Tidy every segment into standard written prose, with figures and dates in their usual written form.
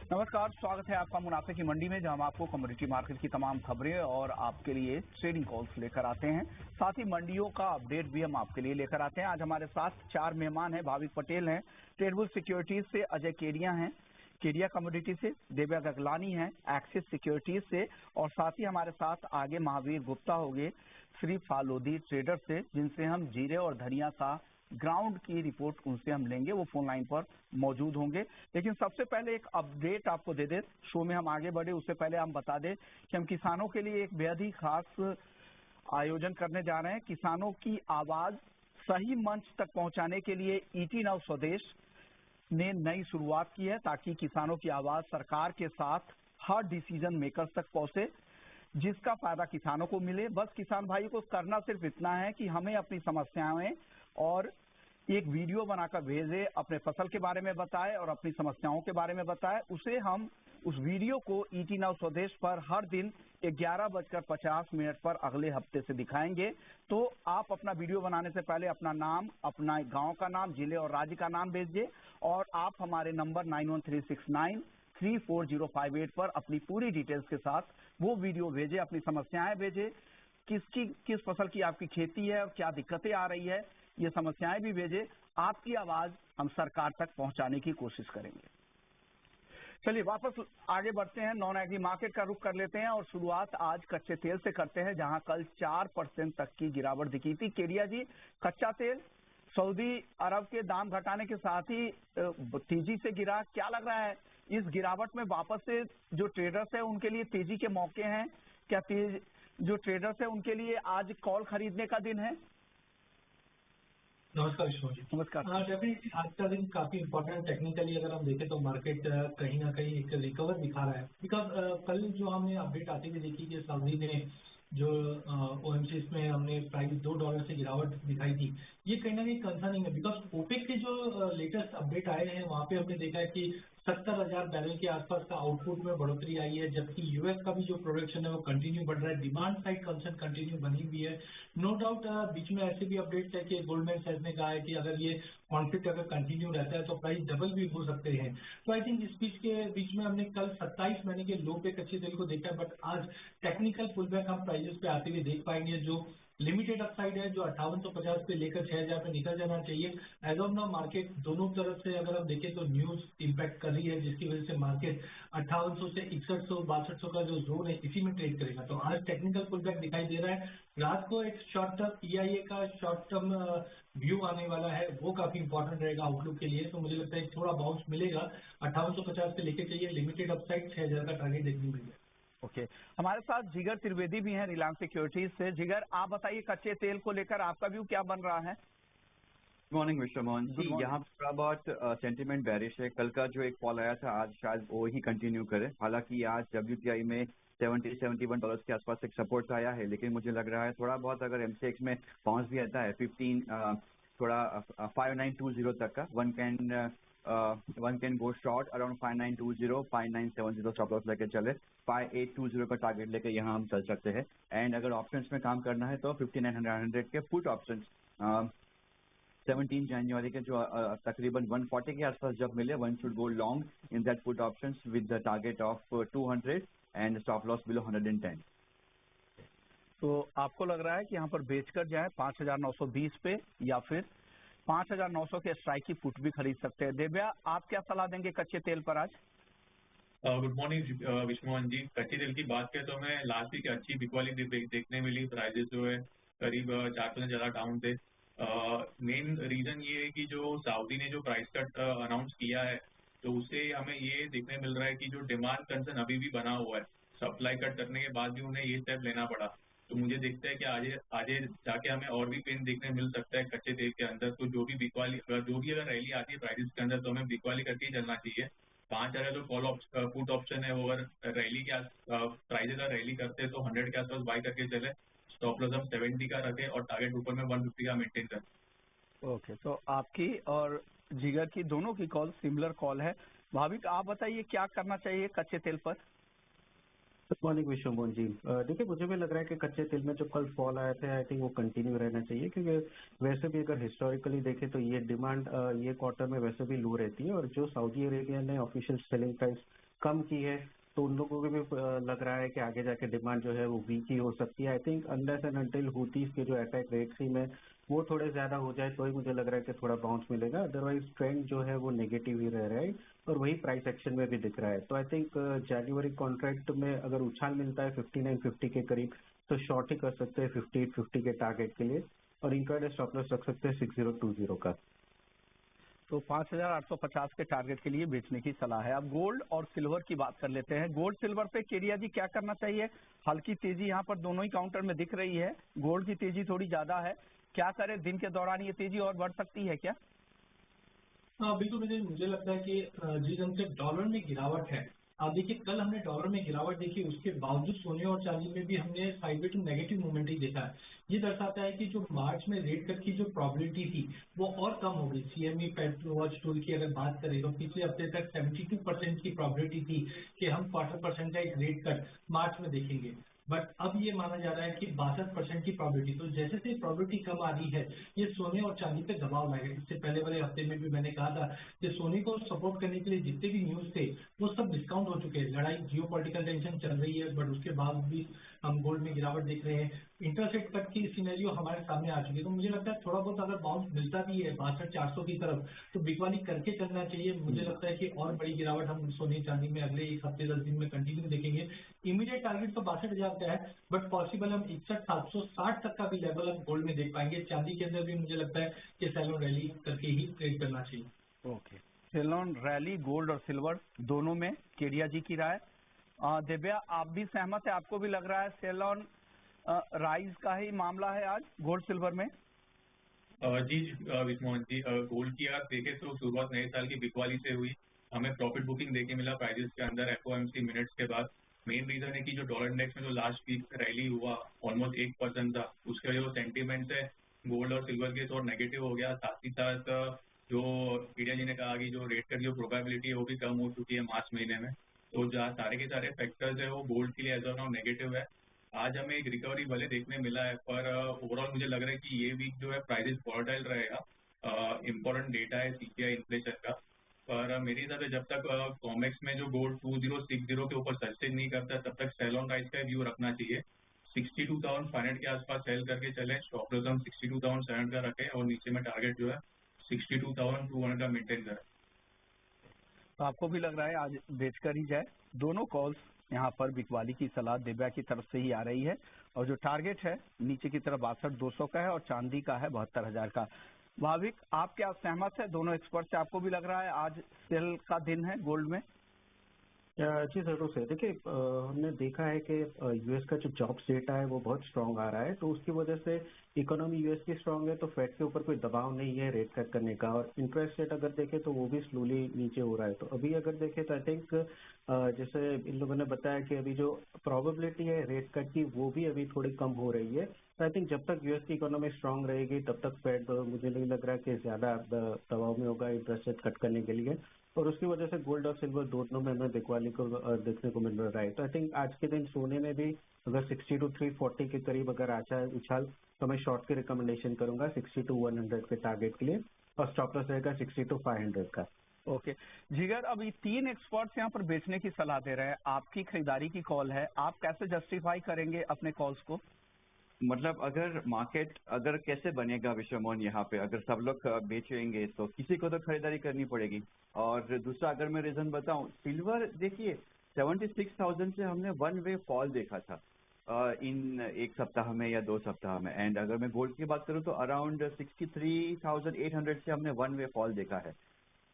नमस्कार, स्वागत है आपका मुनाफे की मंडी में, जहां हम आपको कमोडिटी मार्केट की तमाम खबरें और आपके लिए ट्रेडिंग कॉल्स लेकर आते हैं। साथ ही मंडियों का अपडेट भी हम आपके लिए लेकर आते हैं। आज हमारे साथ 4 मेहमान हैं। भाविक पटेल हैं ट्रेडबुल सिक्योरिटीज से, अजय केडिया हैं केडिया कमोडिटी से, देव्या गगलानी हैं एक्सिस सिक्योरिटीज से, और साथ ही हमारे साथ आगे महावीर गुप्ता होंगे श्री फालोदी ट्रेडर से, जिनसे हम जीरे और धनिया का ग्राउंड की रिपोर्ट उनसे हम लेंगे। वो फोन लाइन पर मौजूद होंगे। लेकिन सबसे पहले एक अपडेट आपको दे दे, शो में हम आगे बढ़े उससे पहले हम बता दें कि हम किसानों के लिए एक बेहद ही खास आयोजन करने जा रहे हैं। किसानों की आवाज सही मंच तक पहुंचाने के लिए ईटी नाउ स्वदेश ने नई शुरुआत की है, ताकि किसानों की आवाज सरकार के साथ हर डिसीजन मेकर्स तक पहुंचे, जिसका फायदा किसानों को मिले। बस किसान भाई को करना सिर्फ इतना है कि हमें अपनी समस्याएं और एक वीडियो बनाकर भेजे, अपने फसल के बारे में बताए और अपनी समस्याओं के बारे में बताए। उसे हम उस वीडियो को ईटी नाउ स्वदेश पर हर दिन 11:50 पर अगले हफ्ते से दिखाएंगे। तो आप अपना वीडियो बनाने से पहले अपना नाम, अपना गांव का नाम, जिले और राज्य का नाम भेजिए, और आप हमारे नंबर 9136934058 पर अपनी पूरी डिटेल्स के साथ वो वीडियो भेजे, अपनी समस्याएं भेजे, किस फसल की आपकी खेती है और क्या दिक्कतें आ रही है, ये समस्याएं भी भेजे। आपकी आवाज हम सरकार तक पहुंचाने की कोशिश करेंगे। चलिए वापस आगे बढ़ते हैं, नॉन एग्री मार्केट का रुख कर लेते हैं और शुरुआत आज कच्चे तेल से करते हैं, जहां कल 4% तक की गिरावट दिखी थी। केडिया जी, कच्चा तेल सऊदी अरब के दाम घटाने के साथ ही तेजी से गिरा, क्या लग रहा है इस गिरावट में वापस से जो ट्रेडर्स है उनके लिए तेजी के मौके हैं क्या? जो ट्रेडर्स है उनके लिए आज कॉल खरीदने का दिन है? नमस्कार विष्णु जी। नमस्कार। डेफिनेटली आज का दिन काफी इंपॉर्टेंट टेक्निकली अगर हम देखें तो मार्केट कहीं ना कहीं एक रिकवर दिखा रहा है, बिकॉज कल जो हमने अपडेट आती हुई देखी कि सऊदी ने जो ओएमसीज में हमने प्राइस $2 से गिरावट दिखाई थी, ये कहीं ना कहीं कंसर्निंग है, बिकॉज ओपेक के जो लेटेस्ट अपडेट आए हैं वहां पे हमने देखा है कि 70,000 बैरल के आसपास का आउटपुट में बढ़ोतरी आई है, जबकि यूएस का भी जो प्रोडक्शन है वो कंटिन्यू बढ़ रहा है, डिमांड साइड कंसर्न कंटिन्यू बनी हुई है। नो डाउट बीच में ऐसे भी अपडेट्स है कि गोल्डमैन सैच्स ने कहा है कि अगर ये कॉन्फ्लिक्ट अगर कंटिन्यू रहता है तो प्राइस डबल भी हो सकते हैं। तो आई थिंक इस बीच के बीच में हमने कल 27 महीने के लो पे कच्चे तेल को देखा है, बट आज टेक्निकल पुलबैक हम प्राइसेस पे आते हुए देख पाएंगे। जो लिमिटेड अपसाइड है जो 5850 पे लेकर 6000 पे निकल जाना चाहिए। एज ऑफ नाउ मार्केट दोनों तरफ से अगर हम देखें तो न्यूज इंपैक्ट कर रही है, जिसकी वजह से मार्केट 5800 से 6100 6200 का जो जोन है इसी में ट्रेड करेगा। तो आज टेक्निकल पुलबैक दिखाई दे रहा है। रात को एक शॉर्ट टर्म ईआईए का शॉर्ट टर्म व्यू आने वाला है, वो काफी इंपॉर्टेंट रहेगा आउटलुक के लिए। तो मुझे लगता है थोड़ा बाउंस मिलेगा, 5850 पे लेके चाहिए, लिमिटेड अपसाइड 6000 का टारगेट देखने मिलेगा। ओके, हमारे साथ जिगर त्रिवेदी भी हैं रिलायंस सिक्योरिटीज से। जिगर, आप बताइए कच्चे तेल को लेकर आपका व्यू क्या बन रहा है? मॉर्निंग मिस्टर मोहन जी, यहाँ थोड़ा बहुत सेंटीमेंट बैरिश है। कल का जो एक फॉल आया था आज शायद वो ही कंटिन्यू करे। हालांकि आज WTI में $70-71 के आसपास एक सपोर्ट आया है, लेकिन मुझे लग रहा है थोड़ा बहुत अगर एमसीएक्स में पहुंच भी आता है 5920 तक का, one can go short around 5920, 5970 stop loss लेके चले, 5820 का टारगेट लेके यहाँ हम चल सकते हैं। एंड अगर ऑप्शंस में काम करना है तो 5900 के पुट ऑप्शंस 17 जनवरी के जो तकरीबन 140 के आसपास जब मिले, one should go long in that put options with the target of 200 and stop loss below 110। तो आपको लग रहा है कि यहाँ पर बेचकर जाए 5920 पे, या फिर 5900 के स्ट्राइक की पुट भी खरीद सकते हैं? देव्या, आप क्या सलाह देंगे कच्चे तेल पर आज? गुड मॉर्निंग विष्णुवन जी। कच्चे तेल की बात करें तो हमें लास्ट वीक अच्छी बिकवाली देखने मिली। प्राइजेस जो है करीब 4% ज्यादा डाउन थे। मेन रीजन ये है कि जो सऊदी ने जो प्राइस कट अनाउंस किया है, तो उससे हमें ये देखने मिल रहा है कि जो डिमांड कंसर्न अभी भी बना हुआ है, सप्लाई कट करने के बाद भी उन्हें ये स्टेप लेना पड़ा। तो मुझे दिखता है कि आगे जाके हमें और भी पेन देखने मिल सकता है कच्चे तेल के अंदर। तो जो भी अगर रैली आती है प्राइसेस के अंदर, तो हमें बिकवाली करके ही चलना चाहिए। 5000 जो कॉल पुट ऑप्शन है वो अगर रैली के प्राइस अगर रैली करते हैं तो 100 के आसपास बाय करके चले। स्टॉप लॉस हम 70 का रखें और टारगेट ऊपर में 150 का मेंटेन करें। ओके, तो आपकी और जिगर की दोनों की कॉल सिमिलर कॉल है। भाविक, आप बताइए क्या करना चाहिए कच्चे तेल पर? गुड मॉर्निंग विश्व मोहन जी। देखिए, मुझे भी लग रहा है कि कच्चे तेल में जो कल फॉल आए थे, आई थिंक वो कंटिन्यू रहना चाहिए, क्योंकि वैसे भी अगर हिस्टोरिकली देखें तो ये डिमांड ये क्वार्टर में वैसे भी लो रहती है, और जो सऊदी अरेबिया ने ऑफिशियल सेलिंग प्राइस कम की है, तो उन लोगों को भी लग रहा है कि आगे जाके डिमांड जो है वो वीक ही हो सकती है। I think unless and until हुतीज के जो अटैक रेट सी में वो थोड़े ज्यादा हो जाए, तो ही मुझे लग रहा है कि थोड़ा बाउंस मिलेगा। अदरवाइज ट्रेंड जो है वो नेगेटिव ही रह रहा है, और वही प्राइस एक्शन में भी दिख रहा है। तो आई थिंक जनवरी कॉन्ट्रैक्ट में अगर उछाल मिलता है 5950 के करीब, तो शॉर्ट ही कर सकते हैं 5850 के टारगेट के लिए, और इंट्राडे स्टॉप लॉस रख सकते हैं 6020 का। तो 5850 के टारगेट के लिए बेचने की सलाह है। अब गोल्ड और सिल्वर की बात कर लेते हैं। गोल्ड सिल्वर पे केडिया जी क्या करना चाहिए? हल्की तेजी यहाँ पर दोनों ही काउंटर में दिख रही है, गोल्ड की तेजी थोड़ी ज्यादा है, क्या करें? दिन के दौरान ये तेजी और बढ़ सकती है क्या? हाँ बिल्कुल, मुझे लगता है कि जिस ढंग से डॉलर में गिरावट है, आप देखिए कल हमने डॉलर में गिरावट देखी, उसके बावजूद सोने और चांदी में भी हमने साइडवे टू नेगेटिव मूवमेंट ही देखा है। ये दर्शाता है कि जो मार्च में रेट कट की जो प्रोबेबिलिटी थी वो और कम हो गई। सीएमई फेड वॉच टूल की अगर बात करें तो पिछले हफ्ते तक 72% की प्रोबेबिलिटी थी कि हम 0.25% का एक रेट कट मार्च में देखेंगे, बट अब ये माना जा रहा है कि 62% की प्रोबेबिलिटी। तो जैसे से प्रोबेबिलिटी कम आ रही है, ये सोने और चांदी पे दबाव लाएगा। इससे पहले वाले हफ्ते में भी मैंने कहा था कि सोने को सपोर्ट करने के लिए जितने भी न्यूज थे वो सब डिस्काउंट हो चुके हैं। लड़ाई, जियोपॉलिटिकल टेंशन चल रही है, बट उसके बाद भी हम गोल्ड में गिरावट देख रहे हैं। इंटरेस्ट रेट कट की सिनेरियो हमारे सामने आ चुकी है। तो मुझे लगता है थोड़ा बहुत अगर बाउंस मिलता भी है 62,400 की तरफ, तो बिकवाली करके चलना चाहिए। मुझे लगता है कि और बड़ी गिरावट हम सोने चांदी में अगले एक हफ्ते 10 दिन में कंटिन्यू देखेंगे। इमीडिएट टारगेट तो 62,000 का है, बट पॉसिबल हम 61,760 तक का भी लेवल अब गोल्ड में देख पाएंगे। चांदी के अंदर भी मुझे लगता है कि सैलून रैली करके ही ट्रेड करना चाहिए। ओके, सैलून रैली गोल्ड और सिल्वर दोनों में केडिया जी की राय। दिव्या, आप भी सहमत है? आपको भी लग रहा है सैलून राइज का ही मामला है आज गोल्ड सिल्वर में? जी विष्णु जी, गोल्ड की आप देखें तो शुरुआत नए साल की बिकवाली से हुई। हमें प्रॉफिट बुकिंग देखे मिला प्राइजेस के अंदर एफओएमसी मिनट्स के बाद। मेन रीजन है कि जो डॉलर इंडेक्स में जो लास्ट वीक रैली हुआ ऑलमोस्ट 1% था, उसका जो सेंटीमेंट है गोल्ड और सिल्वर के थोड़ा नेगेटिव हो गया। साथ ही साथ जो पीडिया जी ने कहा कि जो रेट कट की जो प्रोबेबिलिटी है वो भी कम हो चुकी है मार्च महीने में। तो जहाँ सारे के सारे फैक्टर्स है वो गोल्ड के लिए एज ऑफ नाउ नेगेटिव है। आज हमें एक रिकवरी भले देखने मिला है, पर ओवरऑल मुझे लग रहा है कि ये वीक जो है प्राइसेस वॉलेटाइल रहेगा। इम्पोर्टेंट डेटा है सीपीआई इन्फ्लेशन का, पर मेरे हिसाब से जब तक कॉमेक्स में जो गोल्ड 2060 के ऊपर सस्टेन नहीं करता तब तक सैलून राइज का व्यू रखना चाहिए। 62,500 के आसपास सेल करके चले, स्टॉप लॉस हम 62,700 का रखें और नीचे में टारगेट जो है 62,200 का मेंटेन करें। तो आपको भी लग रहा है आज बेचकर ही जाए? दोनों कॉल्स यहाँ पर बिकवाली की सलाह दिव्या की तरफ से ही आ रही है, और जो टारगेट है नीचे की तरफ 62,200 का है और चांदी का है 72,000 का। भाविक, आप क्या सहमत है दोनों एक्सपर्ट से? आपको भी लग रहा है आज सेल का दिन है गोल्ड में? जी जरूर से। देखिए, हमने देखा है कि यूएस का जो जॉब्स डेटा है वो बहुत स्ट्रांग आ रहा है, तो उसकी वजह से इकोनॉमी यूएस की स्ट्रांग है, तो फेड के ऊपर कोई दबाव नहीं है रेट कट करने का। और इंटरेस्ट रेट अगर देखें तो वो भी स्लोली नीचे हो रहा है। तो अभी अगर देखें तो आई थिंक जैसे इन लोगों ने बताया कि अभी जो प्रोबेबिलिटी है रेट कट की वो भी अभी थोड़ी कम हो रही है। तो आई थिंक जब तक यूएस की इकोनॉमी स्ट्रांग रहेगी तब तक फेड मुझे नहीं लग रहा कि ज्यादा दबाव में होगा इंटरेस्ट रेट कट करने के लिए, और उसकी वजह से गोल्ड और सिल्वर दोनों में हमें बिकवाली को देखने को मिल रहा है। तो आई थिंक आज के दिन सोने में भी अगर 62,340 के करीब अगर आता है उछाल, तो मैं शॉर्ट की रिकमेंडेशन करूंगा 62,100 के टारगेट के लिए, और स्टॉप लॉस रहेगा 62,500 का। ओके जिगर, अब ये तीन एक्सपर्ट्स यहाँ पर बेचने की सलाह दे रहे हैं, आपकी खरीदारी की कॉल है, आप कैसे जस्टिफाई करेंगे अपने कॉल्स को? मतलब अगर मार्केट अगर कैसे बनेगा विश्व मोहन, यहाँ पे अगर सब लोग बेचेंगे तो किसी को तो खरीदारी करनी पड़ेगी। और दूसरा अगर मैं रीजन बताऊं, सिल्वर देखिए 76,000 से हमने वन वे फॉल देखा था इन एक सप्ताह में या 2 सप्ताह में। एंड अगर मैं गोल्ड की बात करूं तो अराउंड 63,800 से हमने वन वे फॉल देखा है।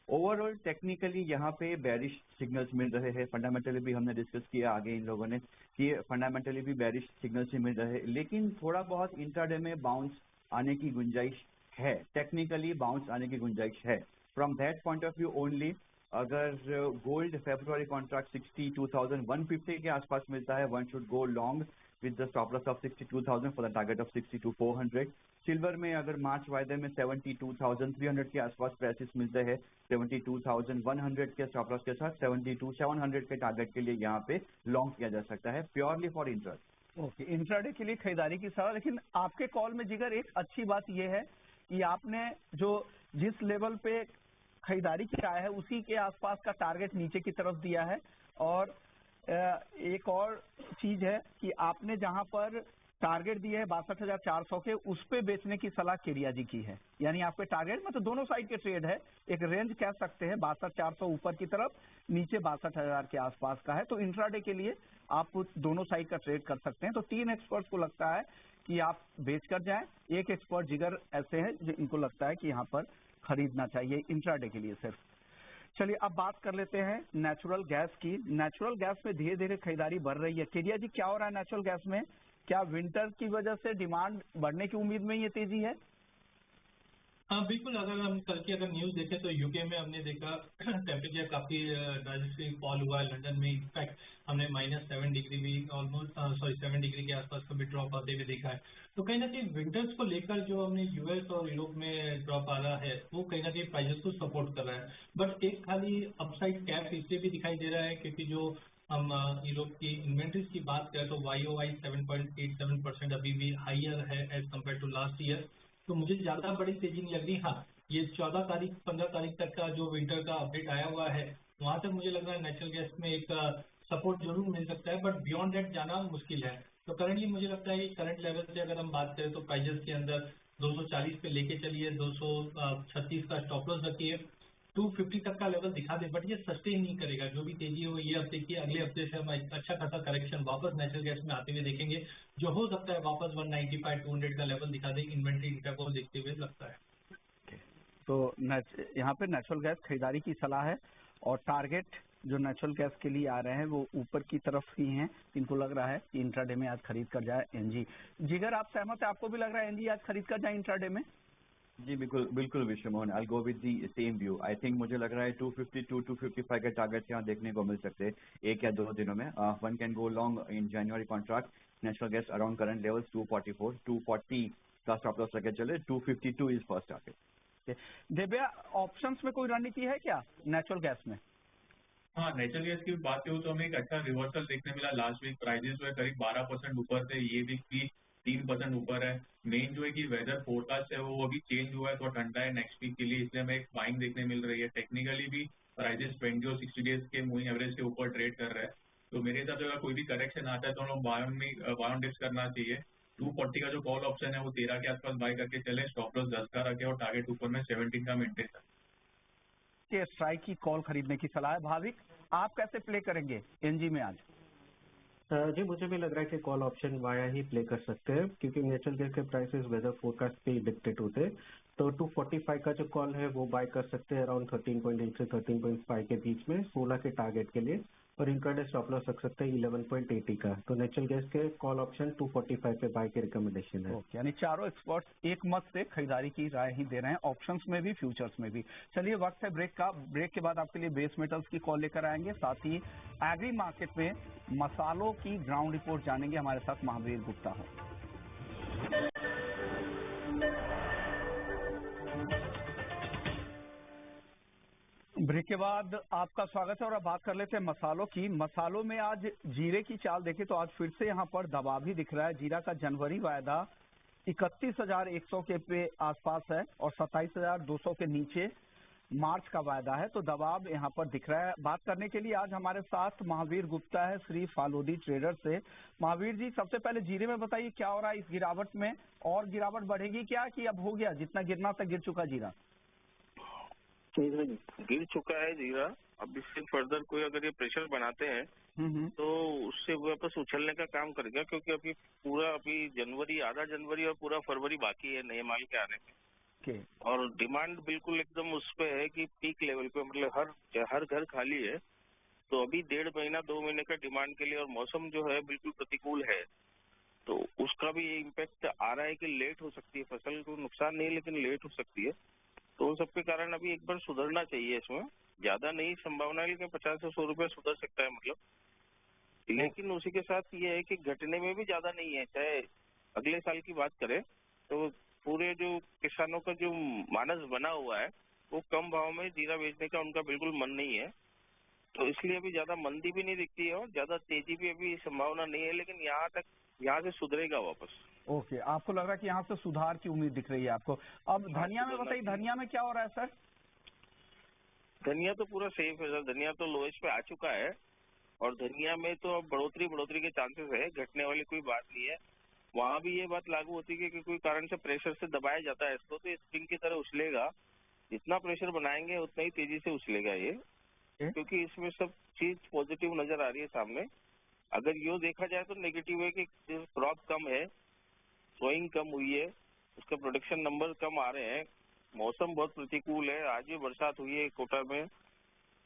ओवरऑल टेक्निकली यहाँ पे बेरिश सिग्नल्स मिल रहे हैं, फंडामेंटली भी हमने डिस्कस किया आगे इन लोगों ने कि फंडामेंटली भी बेरिश सिग्नल्स ही मिल रहे हैं, लेकिन थोड़ा बहुत इंट्राडे में बाउंस आने की गुंजाइश है, टेक्निकली बाउंस आने की गुंजाइश है। From that point of view only अगर गोल्ड फेब्रुअरी कॉन्ट्रैक्ट 62,150 के आसपास मिलता है, one should go long with the stop loss of 62,000 for the target of 62,400. Silver में अगर मार्च वायदे में 72,300 के आसपास प्राइसेस मिलते हैं, 72,100 के स्टॉप लॉस के साथ 72,700 के टारगेट के लिए यहाँ पे लॉन्ग किया जा सकता है, purely for intraday. Okay, intraday के लिए खरीदारी की सलाह। लेकिन आपके कॉल में जिगर एक अच्छी बात यह है कि आपने जो जिस लेवल पे खरीदारी किया है उसी के आसपास का टारगेट नीचे की तरफ दिया है, और एक और चीज है कि आपने जहां पर टारगेट दिए है 62,400 के, उस पे बेचने की सलाह केरिया जी की है। यानी आपके टारगेट में तो दोनों साइड के ट्रेड है, एक रेंज कह सकते हैं 62,400 ऊपर की तरफ, नीचे 62,000 के आसपास का है। तो इंट्राडे के लिए आप दोनों साइड का ट्रेड कर सकते हैं। तो 3 एक्सपर्ट्स को लगता है कि आप बेच कर जाएं, एक एक्सपर्ट जिगर ऐसे हैं जो इनको लगता है कि यहाँ पर खरीदना चाहिए इंट्राडे के लिए सिर्फ। चलिए अब बात कर लेते हैं नेचुरल गैस की। नेचुरल गैस में धीरे धीरे खरीदारी बढ़ रही है। केरिया जी, क्या हो रहा है नेचुरल गैस में? क्या विंटर की वजह से डिमांड बढ़ने की उम्मीद में ये तेजी है? हाँ बिल्कुल, अगर हम कल की अगर न्यूज देखें तो यूके में हमने देखा टेम्परेचर काफी ड्रास्टिकली फॉल हुआ है। लंदन में इनफैक्ट हमने -7 डिग्री भी ऑलमोस्ट 7 डिग्री के आसपास का भी ड्रॉप आते हुए देखा है। तो कहीं ना कहीं विंटर्स को लेकर जो हमने यूएस और यूरोप में ड्रॉप आ रहा है वो कहीं ना कहीं प्राइसेस को सपोर्ट कर रहा है। बट एक खाली अपसाइड कैप इसलिए भी दिखाई दे रहा है क्योंकि जो हम यूरोप की इन्वेंट्रीज की बात करें तो YOY 7.87% अभी भी हाइयर है as compared to last year. तो मुझे ज्यादा बड़ी तेजी नहीं लग रही। हाँ, ये 14 तारीख 15 तारीख तक का जो विंटर का अपडेट आया हुआ है वहां तक मुझे लग रहा है नेचुरल गैस में एक सपोर्ट जरूर मिल सकता है, बट बियॉन्ड दैट जाना मुश्किल है। तो करंटली मुझे लगता है कि करंट लेवल से अगर हम बात करें तो प्राइजेस के अंदर 240 पे लेके चलिए, 236 का स्टॉप लॉस रखिए, 250 तक का लेवल दिखा दे, बट ये सस्टेन नहीं करेगा। जो भी तेजी हो ये हफ्ते की, अगले हफ्ते से हम अच्छा खासा करेक्शन वापस नेचुरल गैस में आते हुए देखेंगे, जो हो सकता है वापस 195 200 का लेवल दिखा दे इन्वेंट्री इंटा को देखते हुए लगता है। तो यहाँ पे नेचुरल गैस खरीदारी की सलाह है, और टारगेट जो नेचुरल गैस के लिए आ रहे हैं वो ऊपर की तरफ ही हैं। इनको लग रहा है कि इंट्राडे में आज खरीद कर जाए एनजी। जिगर, आप सहमत है? आपको भी लग रहा है एनजी आज खरीद कर जाए इंट्राडे में? जी बिल्कुल बिल्कुल Vishwa Mohan, I go with the same view. I think मुझे लग रहा है 252 255 के टारगेट यहाँ देखने को मिल सकते हैं 1 या 2 दिनों में। One can go long in January contract natural gas around current levels 244, 240 का स्टॉप लॉस लेकर चले, 252 is first target. Divya, options में कोई रणनीति है क्या नेचुरल गैस में? हाँ, नेचुरल गैस की बात करूँ तो हमें एक अच्छा रिवर्सल देखने मिला। लास्ट वीक प्राइजेस जो है करीब 12% ऊपर थे, ये वीक भी 3% ऊपर है। मेन जो है कि वेदर फोरकास्ट है वो अभी चेंज हुआ है, थोड़ा ठंडा है नेक्स्ट वीक के लिए, इसलिए हमें एक बाइंग देखने मिल रही है। टेक्निकली भी प्राइजेस 20 और 60 डेज के मूविंग एवरेज के ऊपर ट्रेड कर रहा है। तो मेरे हिसाब से अगर कोई भी करेक्शन आता है तो हम लोग बाय ऑन डिप्स करना चाहिए। 240 का जो कॉल ऑप्शन है वो 13 के आसपास बाय करके चले, स्टॉप लॉस 10 का रखे और टारगेट ऊपर में 17 का मेंटेन करें। स्ट्राइक की कॉल खरीदने की सलाह है। भाविक, आप कैसे प्ले करेंगे एनजी में आज? जी मुझे भी लग रहा है कि कॉल ऑप्शन वाया ही प्ले कर सकते हैं, क्योंकि नेचुरल गैस के प्राइसेस वेदर फोरकास्ट पे ही डिक्टेट होते हैं। तो 245 का जो कॉल है वो बाय कर सकते हैं अराउंड 13.8 से 13.5 के बीच में 16 के टारगेट के लिए, और इंट्राडे स्टॉप लॉस रख सकते हैं 11.80 का। तो नेचुरल गैस के कॉल ऑप्शन 245 पे बाय की रिकमेंडेशन है। यानी चारों एक्सपर्ट्स एक मत से खरीदारी की राय ही दे रहे हैं, ऑप्शंस में भी फ्यूचर्स में भी। चलिए वक्त है ब्रेक का। ब्रेक के बाद आपके लिए बेस मेटल्स की कॉल लेकर आएंगे, साथ ही एग्री मार्केट में मसालों की ग्राउंड रिपोर्ट जानेंगे। हमारे साथ महावीर गुप्ता हो। ब्रेक के बाद आपका स्वागत है, और अब बात कर लेते हैं मसालों की। मसालों में आज जीरे की चाल देखें तो आज फिर से यहाँ पर दबाव ही दिख रहा है। जीरा का जनवरी वायदा 31,100 के पे आसपास है और 27,200 के नीचे मार्च का वायदा है, तो दबाव यहाँ पर दिख रहा है। बात करने के लिए आज हमारे साथ महावीर गुप्ता है श्री फालोदी ट्रेडर से। महावीर जी, सबसे पहले जीरे में बताइए क्या हो रहा है इस गिरावट में, और गिरावट बढ़ेगी क्या कि अब हो गया, जितना गिरना था गिर चुका जीरा? गिर चुका है जीरा। अब इससे फर्दर कोई अगर ये प्रेशर बनाते हैं तो उससे वापस उछलने का काम करेगा, क्योंकि अभी जनवरी, आधा जनवरी और पूरा फरवरी बाकी है नए माल के आने में। और डिमांड बिल्कुल एकदम उस पे है कि पीक लेवल पे, मतलब हर घर खाली है। तो अभी 1.5 महीना 2 महीने का डिमांड के लिए, और मौसम जो है बिल्कुल प्रतिकूल है, तो उसका भी इम्पैक्ट आ रहा है कि लेट हो सकती है। फसल को नुकसान नहीं लेकिन लेट हो सकती है। तो उन सबके कारण अभी एक बार सुधरना चाहिए। इसमें ज्यादा नहीं संभावना है, लेकिन 50 से 100 रुपये सुधर सकता है। मतलब लेकिन उसी के साथ ये है कि घटने में भी ज्यादा नहीं है। चाहे अगले साल की बात करें तो पूरे जो किसानों का जो मानस बना हुआ है वो कम भाव में जीरा बेचने का उनका बिल्कुल मन नहीं है, तो इसलिए अभी ज्यादा मंदी भी नहीं दिखती है और ज्यादा तेजी भी अभी संभावना नहीं है। लेकिन यहाँ से सुधरेगा वापस। ओके, आपको लग रहा है कि यहाँ से सुधार की उम्मीद दिख रही है आपको। अब धनिया में बताइए, धनिया में क्या हो रहा है सर? धनिया तो पूरा सेफ है सर, धनिया तो लोएस्ट पे आ चुका है और धनिया में तो अब बढ़ोतरी के चांसेस है, घटने वाली कोई बात नहीं है। वहाँ भी ये बात लागू होती है कि कोई कारण से प्रेशर से दबाया जाता है इसको, तो ये स्प्रिंग की तरह उछलेगा। जितना प्रेशर बनाएंगे उतना ही तेजी से उछलेगा ये, क्योंकि इसमें सब चीज पॉजिटिव नजर आ रही है सामने। अगर यो देखा जाए तो नेगेटिव है कि क्रॉप कम है, सोइंग कम हुई है, उसका प्रोडक्शन नंबर कम आ रहे हैं, मौसम बहुत प्रतिकूल है, आज भी बरसात हुई है कोटा में,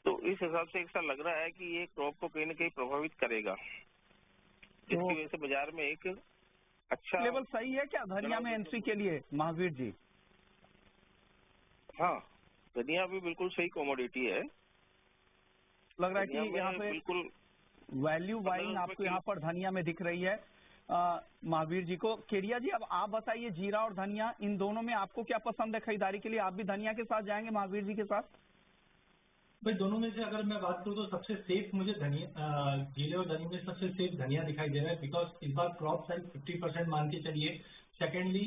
तो इस हिसाब से ऐसा लग रहा है कि ये क्रॉप को कहीं न कहीं प्रभावित करेगा, जिसकी वजह से बाजार में एक अच्छा लेवल सही है क्या धनिया में एंट्री के लिए महावीर जी? हाँ, धनिया भी बिल्कुल सही कमोडिटी है। लग रहा है कि यहाँ पे बिल्कुल वैल्यू बाइंग आपको यहाँ पर धनिया में दिख रही है महावीर जी को। केडिया जी, अब आप बताइए, जीरा और धनिया इन दोनों में आपको क्या पसंद है खरीदारी के लिए? आप भी धनिया के साथ जाएंगे महावीर जी के साथ? भाई दोनों में से अगर मैं बात करूँ तो सबसे सेफ मुझे जीरे और धनिया में सबसे सेफ धनिया दिखाई दे रहा है, बिकॉज इस बार क्रॉप साइज 50% मान के चलिए। सेकेंडली,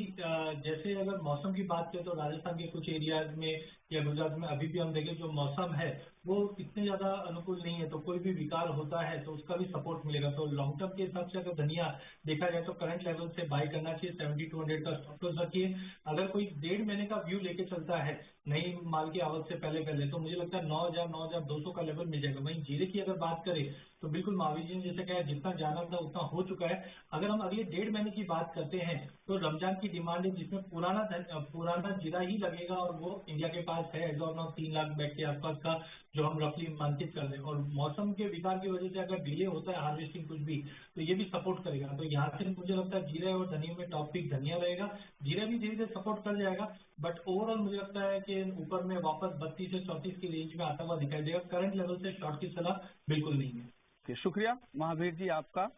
जैसे अगर मौसम की बात करें तो राजस्थान के कुछ एरियाज में या गुजरात में अभी भी हम देखें जो मौसम है वो इतने ज्यादा अनुकूल नहीं है, तो कोई भी विकार होता है तो उसका भी सपोर्ट मिलेगा। तो लॉन्ग टर्म के हिसाब से अगर धनिया देखा जाए तो करंट लेवल से बाय करना चाहिए, 70-100 का स्टॉप लॉस रखिए। अगर कोई 1.5 महीने का व्यू लेके चलता है नई माल की आवक से पहले तो मुझे लगता है 9,200 का लेवल मिल जाएगा। वहीं जीरे की अगर बात करें तो बिल्कुल महावीर जी ने जैसे कहा, जितना जाना था उतना हो चुका है। अगर हम अगले 1.5 महीने की बात करते हैं तो रमजान की डिमांड है जिसमें पुराना जीरा ही लगेगा और वो इंडिया के पास है as of now 3 lakh bag के आसपास का, जो हम रफली मानकित कर रहे हैं। और मौसम के विकार की वजह से अगर डिले होता है हार्वेस्टिंग कुछ भी, तो ये भी सपोर्ट करेगा। तो यहाँ से मुझे लगता है जीरा और धनिया में टॉप पिक धनिया रहेगा। जीरा भी धीरे धीरे सपोर्ट कर जाएगा, बट ओवरऑल मुझे लगता है कि ऊपर में वापस 32 से 34 की रेंज में आता हुआ दिखाई देगा। करंट लेवल से शॉर्ट की सलाह बिल्कुल नहीं है। शुक्रिया महावीर जी आपका।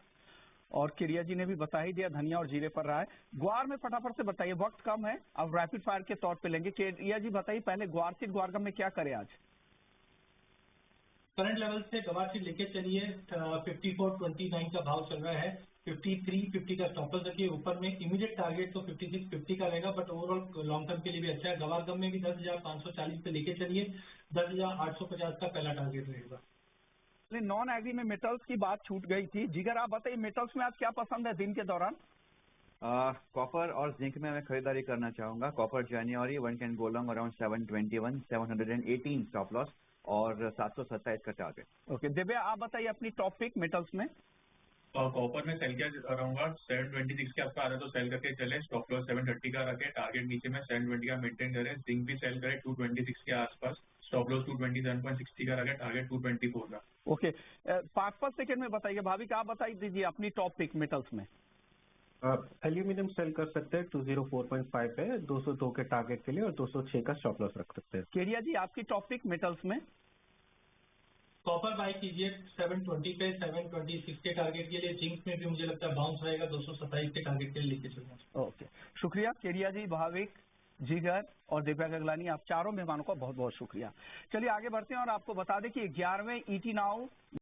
और केडिया जी ने भी बता ही दिया धनिया और जीरे पर रहा है। ग्वार में फटाफट से बताइए, वक्त कम है, अब रैपिड फायर के तौर पे लेंगे। केडिया जी बताइए पहले ग्वार सीड ग्वारगम में क्या करें आज? करंट लेवल से ग्वार सीड लेके चलिए, 54.29 का भाव चल रहा है, 53.50 का स्टॉप लॉस रखिए। ऊपर में इमीडिएट टारगेट तो 56.50 का रहेगा, बट ओवरऑल लॉन्ग टर्म के लिए भी अच्छा है। ग्वारगम में भी 10,540 पे लेके चलिए, 10,850 का पहला टारगेट रहेगा। नॉन एग्री में मेटल्स की बात छूट गई थी, जिगर आप बताइए मेटल्स में आज क्या पसंद है दिन के दौरान? कॉपर और जिंक में मैं खरीदारी करना चाहूंगा। Copper January 1 can go long around 721, 718 stop loss और 727 का टारगेट। ओके, दिव्या आप बताइए अपनी टॉप पिक मेटल्स में। कॉपर में सेल किया रहूंगा, 726 के आपका आ रहा तो सेल करके चले, स्टॉप लॉस 730 का रखे, टारगेट नीचे में 720 का मेंटेन करें। जिंक भी सेल करें 226 के आसपास, स्टॉप लॉस 227.60 का रखे, टारगेट 224 का। ओके, 5 सेकंड में बताइए भाविक, आप बताइए दीजिए अपनी टॉप पिक मेटल्स में। एल्यूमिनियम सेल कर सकते हैं 204.5 पे, 202 के टारगेट के लिए, और 206 का स्टॉप लॉस रख सकते हैं। केडिया जी आपकी टॉप पिक मेटल्स में। कॉपर बाय कीजिए 720 पे, 726 के टारगेट के लिए। जिंक में भी मुझे लगता है बाउंस रहेगा, 227 के टारगेट के लिए लेके चलूंगा। ओके, शुक्रिया केडिया जी, भाविक, जिगर और दिव्या गगलानी, आप चारों मेहमानों का बहुत बहुत शुक्रिया। चलिए आगे बढ़ते हैं और आपको बता दें कि 11वें ईटी नाउ